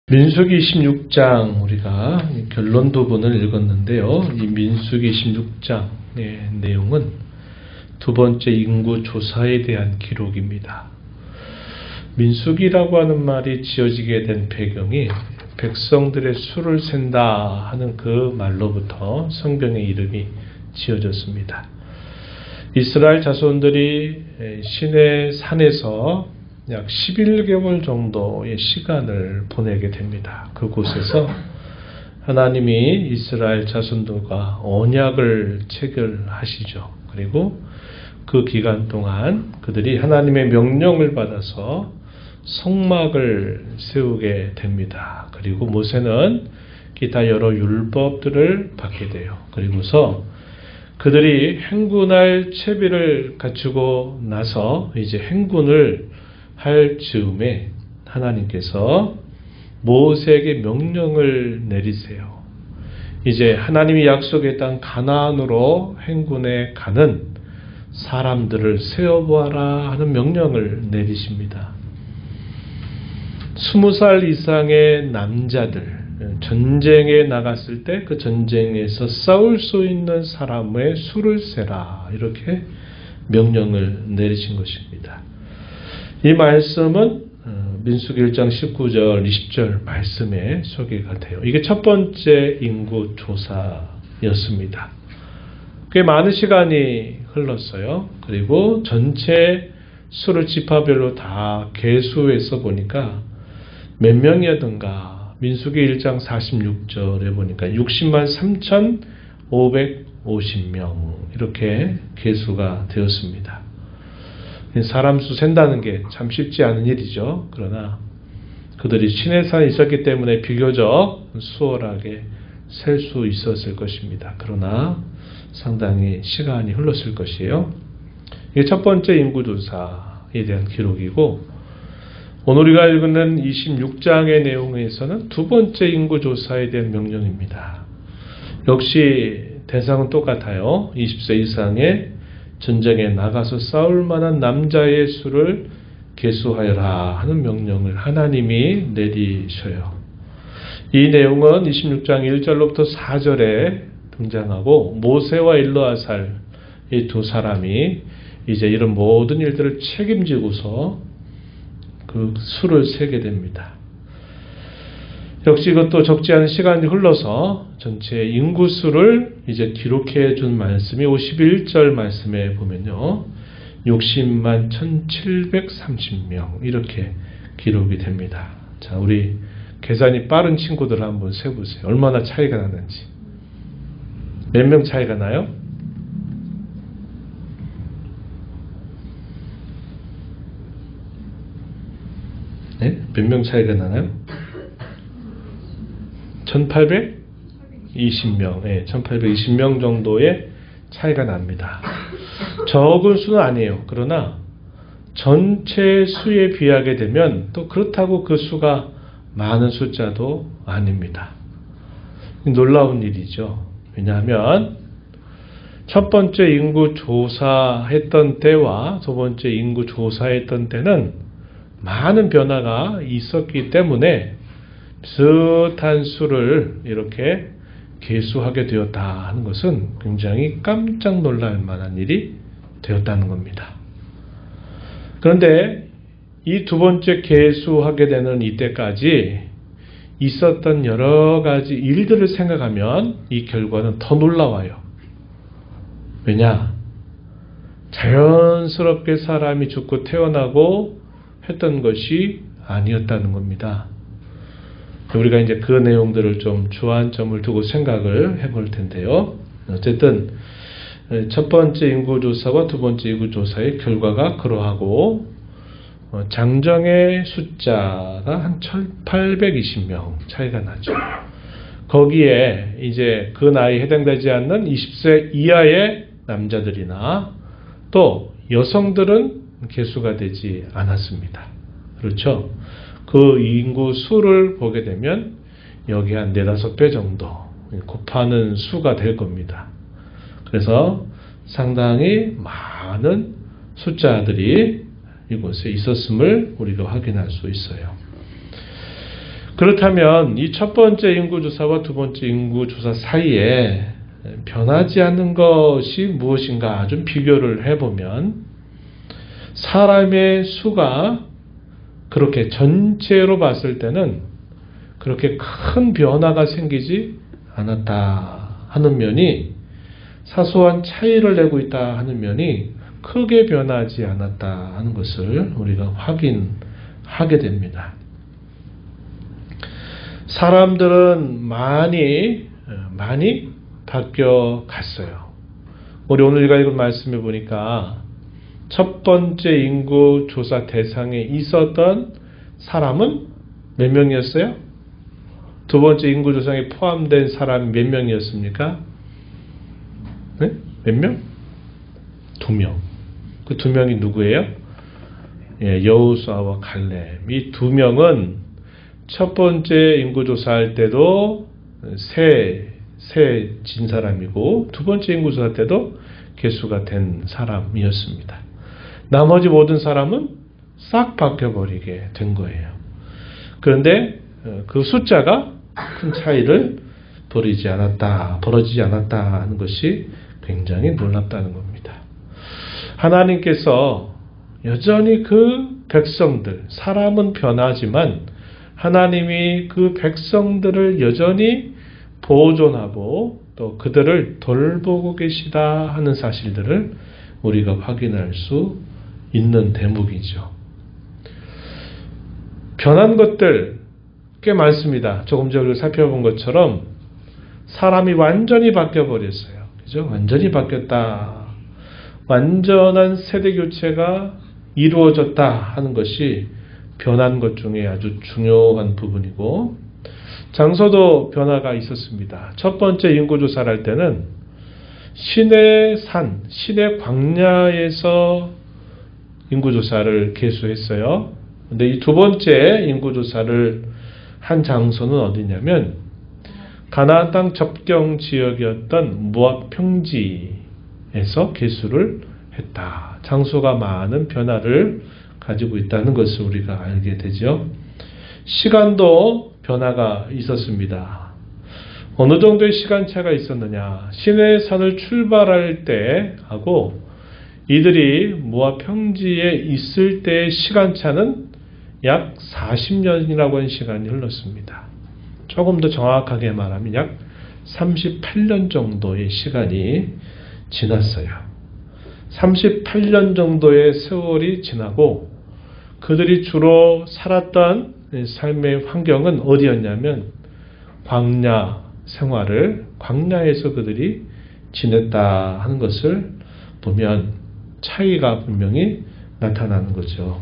민수기 26장 우리가 결론 부분을 읽었는데요. 이 민수기 26장의 내용은 두 번째 인구 조사에 대한 기록입니다. 민수기라고 하는 말이 지어지게 된 배경이 백성들의 수를 센다 하는 그 말로부터 성경의 이름이 지어졌습니다. 이스라엘 자손들이 시내 산에서 약 11개월 정도의 시간을 보내게 됩니다. 그곳에서 하나님이 이스라엘 자손들과 언약을 체결하시죠. 그리고 그 기간 동안 그들이 하나님의 명령을 받아서 성막을 세우게 됩니다. 그리고 모세는 기타 여러 율법들을 받게 돼요. 그리고서 그들이 행군할 채비를 갖추고 나서 이제 행군을 할 즈음에 하나님께서 모세에게 명령을 내리세요. 이제 하나님이 약속의 땅 가나안으로 행군에 가는 사람들을 세어보아라 하는 명령을 내리십니다. 20살 이상의 남자들, 전쟁에 나갔을 때 그 전쟁에서 싸울 수 있는 사람의 수를 세라, 이렇게 명령을 내리신 것입니다. 이 말씀은 민수기 1장 19절 20절 말씀에 소개가 돼요. 이게 첫 번째 인구 조사였습니다. 꽤 많은 시간이 흘렀어요. 그리고 전체 수를 지파별로 다 계수해서 보니까 몇 명이었던가, 민수기 1장 46절에 보니까 60만 3,550명 이렇게 계수가 되었습니다. 사람 수 센다는 게 참 쉽지 않은 일이죠. 그러나 그들이 시내산에 있었기 때문에 비교적 수월하게 셀 수 있었을 것입니다. 그러나 상당히 시간이 흘렀을 것이에요. 이게 첫 번째 인구조사에 대한 기록이고, 오늘 우리가 읽는 26장의 내용에서는 두 번째 인구조사에 대한 명령입니다. 역시 대상은 똑같아요. 20세 이상의 전쟁에 나가서 싸울 만한 남자의 수를 계수하여라 하는 명령을 하나님이 내리셔요. 이 내용은 26장 1절로부터 4절에 등장하고, 모세와 일르아살 이 두 사람이 이제 이런 모든 일들을 책임지고서 그 수를 세게 됩니다. 역시 이것도 적지 않은 시간이 흘러서 전체 인구수를 이제 기록해 준 말씀이 51절 말씀에 보면요, 60만 1,730명 이렇게 기록이 됩니다. 자, 우리 계산이 빠른 친구들 한번 세보세요. 얼마나 차이가 나는지. 몇 명 차이가 나요? 네? 몇 명 차이가 나나요? 1820명, 네, 1820명 정도의 차이가 납니다. 적은 수는 아니에요. 그러나 전체 수에 비하게 되면 또 그렇다고 그 수가 많은 숫자도 아닙니다. 놀라운 일이죠. 왜냐하면 첫 번째 인구 조사했던 때와 두 번째 인구 조사했던 때는 많은 변화가 있었기 때문에 비슷한 수를 이렇게 계수하게 되었다 하는 것은 굉장히 깜짝 놀랄 만한 일이 되었다는 겁니다. 그런데 이 두 번째 계수하게 되는 이때까지 있었던 여러 가지 일들을 생각하면 이 결과는 더 놀라워요. 왜냐? 자연스럽게 사람이 죽고 태어나고 했던 것이 아니었다는 겁니다. 우리가 이제 그 내용들을 좀 주안점을 두고 생각을 해볼 텐데요. 어쨌든 첫 번째 인구조사와 두 번째 인구조사의 결과가 그러하고, 장정의 숫자가 한 1,820명 차이가 나죠. 거기에 이제 그 나이에 해당되지 않는 20세 이하의 남자들이나 또 여성들은 계수가 되지 않았습니다. 그렇죠? 그 인구 수를 보게 되면 여기 한 4-5배 정도 곱하는 수가 될 겁니다. 그래서 상당히 많은 숫자들이 이곳에 있었음을 우리가 확인할 수 있어요. 그렇다면 이 첫 번째 인구조사와 두 번째 인구조사 사이에 변하지 않는 것이 무엇인가 좀 비교를 해보면 사람의 수가 그렇게 전체로 봤을 때는 그렇게 큰 변화가 생기지 않았다 하는 면이 사소한 차이를 내고 있다 하는 면이 크게 변하지 않았다 하는 것을 우리가 확인하게 됩니다. 사람들은 많이 바뀌어 갔어요. 우리 오늘 읽은 말씀에 보니까 첫 번째 인구 조사 대상에 있었던 사람은 몇 명이었어요? 두 번째 인구 조사에 포함된 사람이 몇 명이었습니까? 네? 몇 명? 2명. 그 2명이 누구예요? 예, 여호수아와 갈렙. 이 2명은 첫 번째 인구 조사할 때도 새 진 사람이고 두 번째 인구 조사 때도 개수가 된 사람이었습니다. 나머지 모든 사람은 싹 바뀌어버리게 된 거예요. 그런데 그 숫자가 큰 차이를 벌이지 않았다 하는 것이 굉장히 놀랍다는 겁니다. 하나님께서 여전히 그 백성들, 사람은 변하지만 하나님이 그 백성들을 여전히 보존하고 또 그들을 돌보고 계시다 하는 사실들을 우리가 확인할 수 있는 대목이죠. 변한 것들 꽤 많습니다. 조금 전에 살펴본 것처럼 사람이 완전히 바뀌어버렸어요. 그죠? 완전히 바뀌었다. 완전한 세대 교체가 이루어졌다 하는 것이 변한 것 중에 아주 중요한 부분이고 장소도 변화가 있었습니다. 첫 번째 인구조사를 할 때는 시내 산, 시내 광야에서 인구조사를 개수했어요. 근데 이 두 번째 인구조사를 한 장소는 어디냐면 가나안 땅 접경 지역이었던 모압 평지에서 개수를 했다. 장소가 많은 변화를 가지고 있다는 것을 우리가 알게 되죠. 시간도 변화가 있었습니다. 어느 정도의 시간차가 있었느냐. 시내산을 출발할 때 하고 이들이 모압 평지에 있을 때의 시간차는 약 40년이라고 하는 시간이 흘렀습니다. 조금 더 정확하게 말하면 약 38년 정도의 시간이 지났어요. 38년 정도의 세월이 지나고 그들이 주로 살았던 삶의 환경은 어디였냐면 광야 생활을 광야에서 그들이 지냈다 하는 것을 보면 차이가 분명히 나타나는 거죠.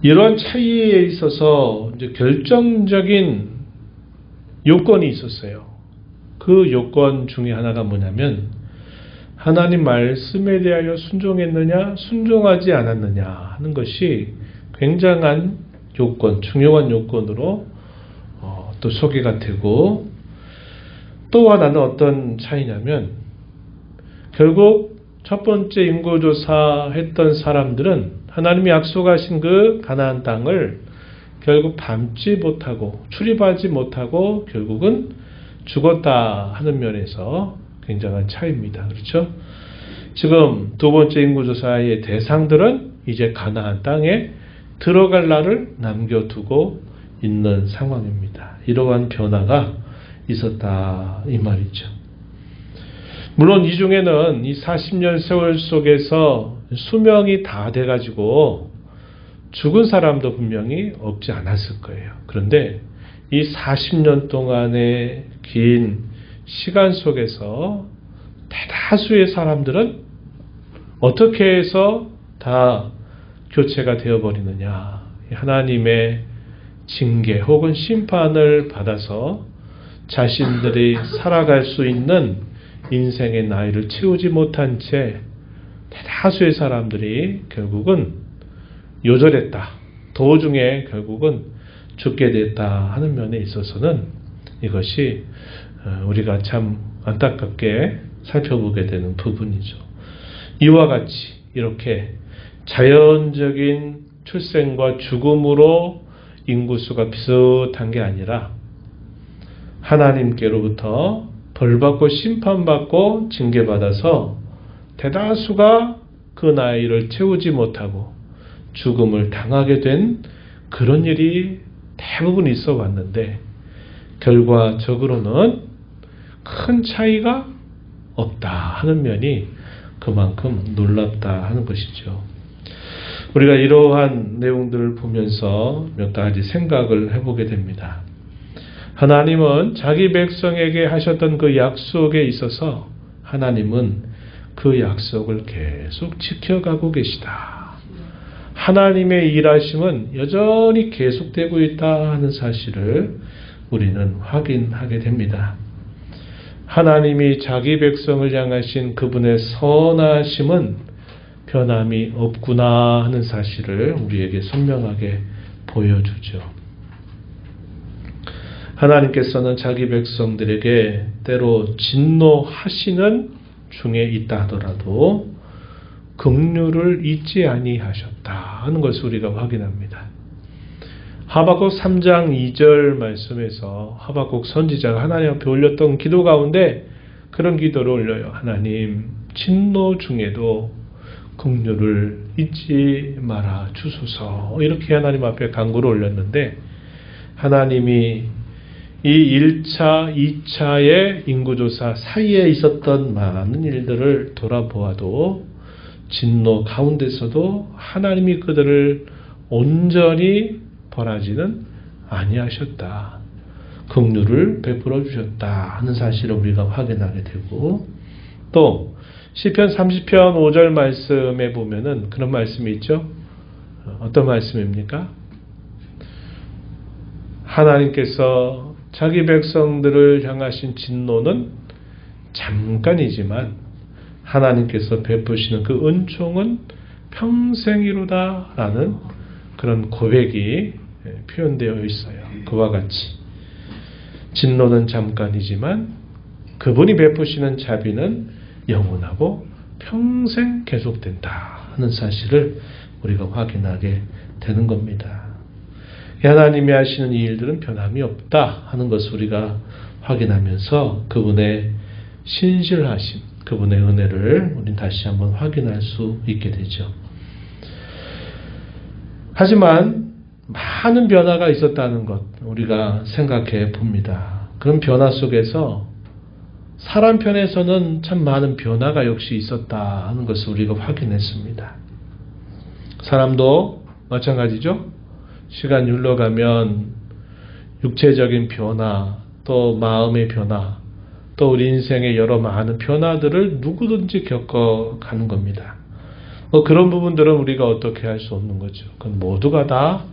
이러한 차이에 있어서 이제 결정적인 요건이 있었어요. 그 요건 중에 하나가 뭐냐면 하나님 말씀에 대하여 순종했느냐 순종하지 않았느냐 하는 것이 굉장한 요건, 중요한 요건으로 또 소개가 되고 또 하나는 어떤 차이냐면 결국 첫 번째 인구조사 했던 사람들은 하나님이 약속하신 그 가나안 땅을 결국 밟지 못하고 출입하지 못하고 결국은 죽었다 하는 면에서 굉장한 차이입니다. 그렇죠? 지금 두 번째 인구조사의 대상들은 이제 가나안 땅에 들어갈 날을 남겨두고 있는 상황입니다. 이러한 변화가 있었다 이 말이죠. 물론 이 중에는 이 40년 세월 속에서 수명이 다 돼가지고 죽은 사람도 분명히 없지 않았을 거예요. 그런데 이 40년 동안의 긴 시간 속에서 대다수의 사람들은 어떻게 해서 다 교체가 되어버리느냐. 하나님의 징계 혹은 심판을 받아서 자신들이 살아갈 수 있는 인생의 나이를 채우지 못한 채 대다수의 사람들이 결국은 요절했다. 도중에 결국은 죽게 됐다 하는 면에 있어서는 이것이 우리가 참 안타깝게 살펴보게 되는 부분이죠. 이와 같이 이렇게 자연적인 출생과 죽음으로 인구수가 비슷한 게 아니라 하나님께로부터 벌받고 심판받고 징계받아서 대다수가 그 나이를 채우지 못하고 죽음을 당하게 된 그런 일이 대부분 있어 왔는데 결과적으로는 큰 차이가 없다 하는 면이 그만큼 놀랍다 하는 것이죠. 우리가 이러한 내용들을 보면서 몇 가지 생각을 해보게 됩니다. 하나님은 자기 백성에게 하셨던 그 약속에 있어서 하나님은 그 약속을 계속 지켜가고 계시다. 하나님의 일하심은 여전히 계속되고 있다 하는 사실을 우리는 확인하게 됩니다. 하나님이 자기 백성을 향하신 그분의 선하심은 변함이 없구나 하는 사실을 우리에게 선명하게 보여주죠. 하나님께서는 자기 백성들에게 때로 진노하시는 중에 있다 하더라도 긍휼을 잊지 아니하셨다 하는 것을 우리가 확인합니다. 하박국 3장 2절 말씀에서 하박국 선지자가 하나님 앞에 올렸던 기도 가운데 그런 기도를 올려요. 하나님, 진노 중에도 긍휼을 잊지 마라 주소서. 이렇게 하나님 앞에 간구를 올렸는데 하나님이 이 1차, 2차의 인구조사 사이에 있었던 많은 일들을 돌아보아도 진노 가운데서도 하나님이 그들을 온전히 벌하지는 아니하셨다. 긍휼을 베풀어 주셨다 하는 사실을 우리가 확인하게 되고 또 시편 30편 5절 말씀에 보면은 그런 말씀이 있죠. 어떤 말씀입니까? 하나님께서 자기 백성들을 향하신 진노는 잠깐이지만 하나님께서 베푸시는 그 은총은 평생이로다 라는 그런 고백이 표현되어 있어요. 그와 같이 진노는 잠깐이지만 그분이 베푸시는 자비는 영원하고 평생 계속된다 하는 사실을 우리가 확인하게 되는 겁니다. 하나님이 하시는 이 일들은 변함이 없다 하는 것을 우리가 확인하면서 그분의 신실하심, 그분의 은혜를 우리는 다시 한번 확인할 수 있게 되죠. 하지만 많은 변화가 있었다는 것 우리가 생각해 봅니다. 그런 변화 속에서 사람 편에서는 참 많은 변화가 역시 있었다 하는 것을 우리가 확인했습니다. 사람도 마찬가지죠. 시간 흘러가면 육체적인 변화, 또 마음의 변화, 또 우리 인생의 여러 많은 변화들을 누구든지 겪어가는 겁니다. 그런 부분들은 우리가 어떻게 할 수 없는 거죠. 그건 모두가 다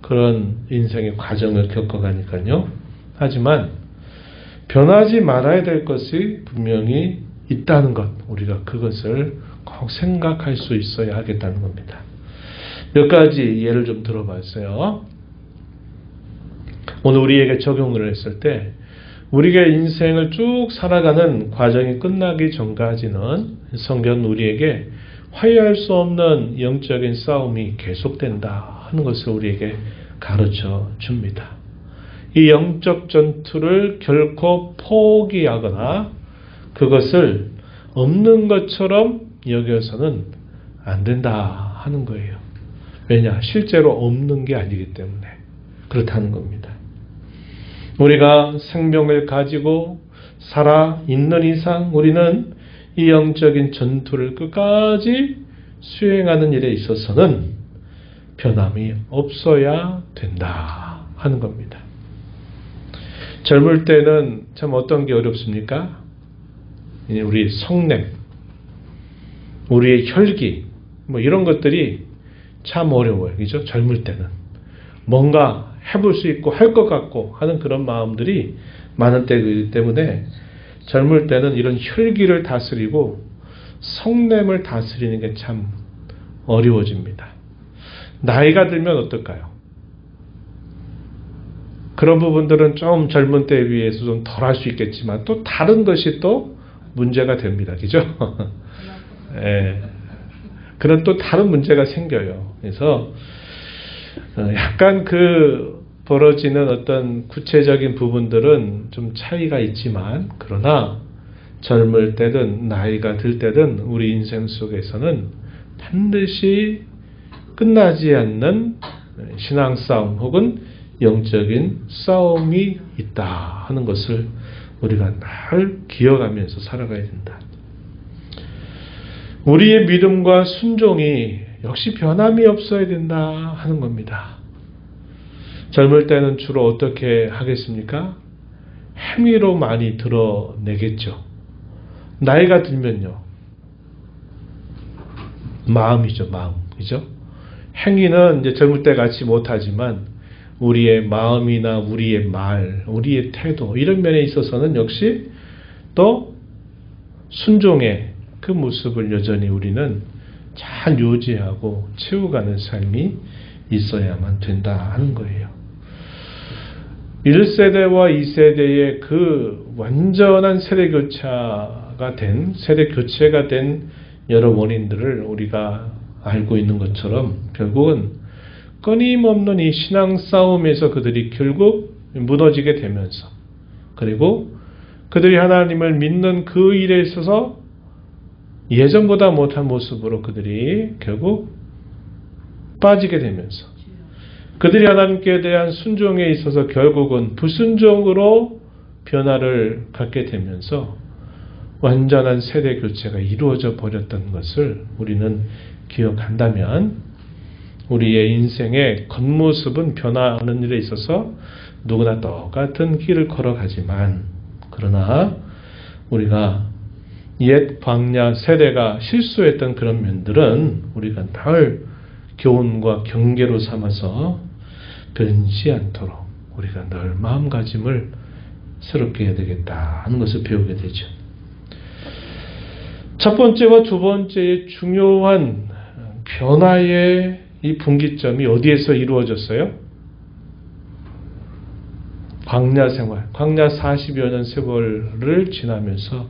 그런 인생의 과정을 겪어가니까요. 하지만 변하지 말아야 될 것이 분명히 있다는 것, 우리가 그것을 꼭 생각할 수 있어야 하겠다는 겁니다. 몇 가지 예를 좀 들어봤어요. 오늘 우리에게 적용을 했을 때 우리가 인생을 쭉 살아가는 과정이 끝나기 전까지는 성경은 우리에게 화해할 수 없는 영적인 싸움이 계속된다 하는 것을 우리에게 가르쳐 줍니다. 이 영적 전투를 결코 포기하거나 그것을 없는 것처럼 여겨서는 안 된다 하는 거예요. 왜냐? 실제로 없는 게 아니기 때문에 그렇다는 겁니다. 우리가 생명을 가지고 살아 있는 이상 우리는 이 영적인 전투를 끝까지 수행하는 일에 있어서는 변함이 없어야 된다 하는 겁니다. 젊을 때는 참 어떤 게 어렵습니까? 우리 성냄, 우리의 혈기, 이런 것들이 참 어려워요. 그죠? 젊을 때는. 뭔가 해볼 수 있고 할 것 같고 하는 그런 마음들이 많은 때이기 때문에 젊을 때는 이런 혈기를 다스리고 성냄을 다스리는 게 참 어려워집니다. 나이가 들면 어떨까요? 그런 부분들은 좀 젊은 때에 비해서 좀 덜 할 수 있겠지만 또 다른 것이 또 문제가 됩니다. 그죠? 예. 그런 또 다른 문제가 생겨요. 그래서 약간 그 벌어지는 어떤 구체적인 부분들은 좀 차이가 있지만, 그러나 젊을 때든 나이가 들 때든 우리 인생 속에서는 반드시 끝나지 않는 신앙 싸움 혹은 영적인 싸움이 있다 하는 것을 우리가 늘 기억하면서 살아가야 된다. 우리의 믿음과 순종이 역시 변함이 없어야 된다 하는 겁니다. 젊을 때는 주로 어떻게 하겠습니까? 행위로 많이 드러내겠죠. 나이가 들면요. 마음이죠, 마음이죠. 행위는 이제 젊을 때 같이 못하지만 우리의 마음이나 우리의 말, 우리의 태도 이런 면에 있어서는 역시 또 순종의 그 모습을 여전히 우리는 잘 유지하고 채워가는 삶이 있어야만 된다 하는 거예요. 1세대와 2세대의 그 완전한 세대교체가 된 여러 원인들을 우리가 알고 있는 것처럼 결국은 끊임없는 이 신앙 싸움에서 그들이 결국 무너지게 되면서, 그리고 그들이 하나님을 믿는 그 일에 있어서 예전보다 못한 모습으로 그들이 결국 빠지게 되면서, 그들이 하나님께 대한 순종에 있어서 결국은 불순종으로 변화를 갖게 되면서 완전한 세대 교체가 이루어져 버렸던 것을 우리는 기억한다면, 우리의 인생의 겉모습은 변화하는 일에 있어서 누구나 똑같은 길을 걸어가지만, 그러나 우리가 옛 광야 세대가 실수했던 그런 면들은 우리가 늘 교훈과 경계로 삼아서 변치 않도록 우리가 늘 마음가짐을 새롭게 해야 되겠다 하는 것을 배우게 되죠. 첫 번째와 두 번째의 중요한 변화의 이 분기점이 어디에서 이루어졌어요? 광야 생활, 광야 40여 년 세월을 지나면서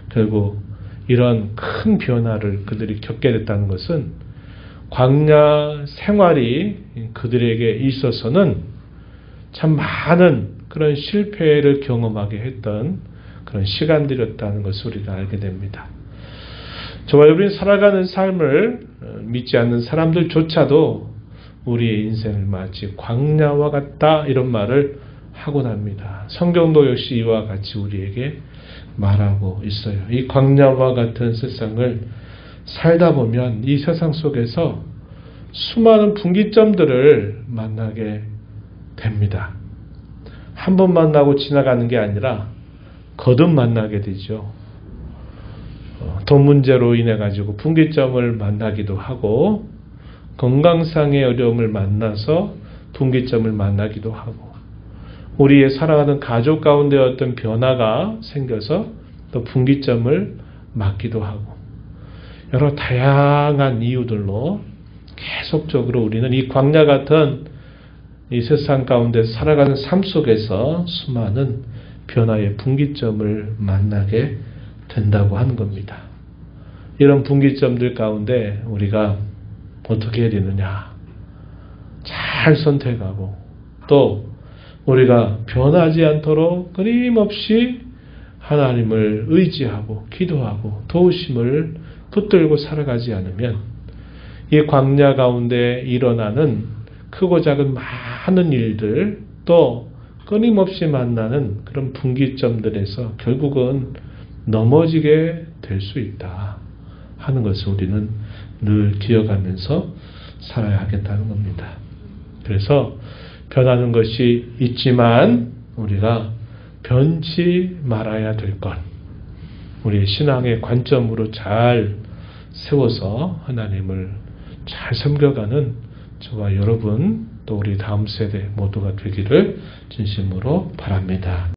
결국 이런 큰 변화를 그들이 겪게 됐다는 것은 광야 생활이 그들에게 있어서는 참 많은 그런 실패를 경험하게 했던 그런 시간들이었다는 것을 우리가 알게 됩니다. 저와 여러분이 살아가는 삶을 믿지 않는 사람들조차도 우리의 인생을 마치 광야와 같다 이런 말을 하곤 합니다. 성경도 역시 이와 같이 우리에게 말하고 있어요. 이 광야와 같은 세상을 살다 보면 이 세상 속에서 수많은 분기점들을 만나게 됩니다. 한 번 만나고 지나가는 게 아니라 거듭 만나게 되죠. 돈 문제로 인해 가지고 분기점을 만나기도 하고, 건강상의 어려움을 만나서 분기점을 만나기도 하고, 우리의 살아가는 가족 가운데 어떤 변화가 생겨서 또 분기점을 맞기도 하고, 여러 다양한 이유들로 계속적으로 우리는 이 광야 같은 이 세상 가운데 살아가는 삶 속에서 수많은 변화의 분기점을 만나게 된다고 하는 겁니다. 이런 분기점들 가운데 우리가 어떻게 해야 되느냐? 잘 선택하고, 또 우리가 변하지 않도록 끊임없이 하나님을 의지하고 기도하고 도우심을 붙들고 살아가지 않으면 이 광야 가운데 일어나는 크고 작은 많은 일들, 또 끊임없이 만나는 그런 분기점들에서 결국은 넘어지게 될 수 있다 하는 것을 우리는 늘 기억하면서 살아야 하겠다는 겁니다. 그래서 변하는 것이 있지만 우리가 변치 말아야 될 것, 우리의 신앙의 관점으로 잘 세워서 하나님을 잘 섬겨가는 저와 여러분, 또 우리 다음 세대 모두가 되기를 진심으로 바랍니다.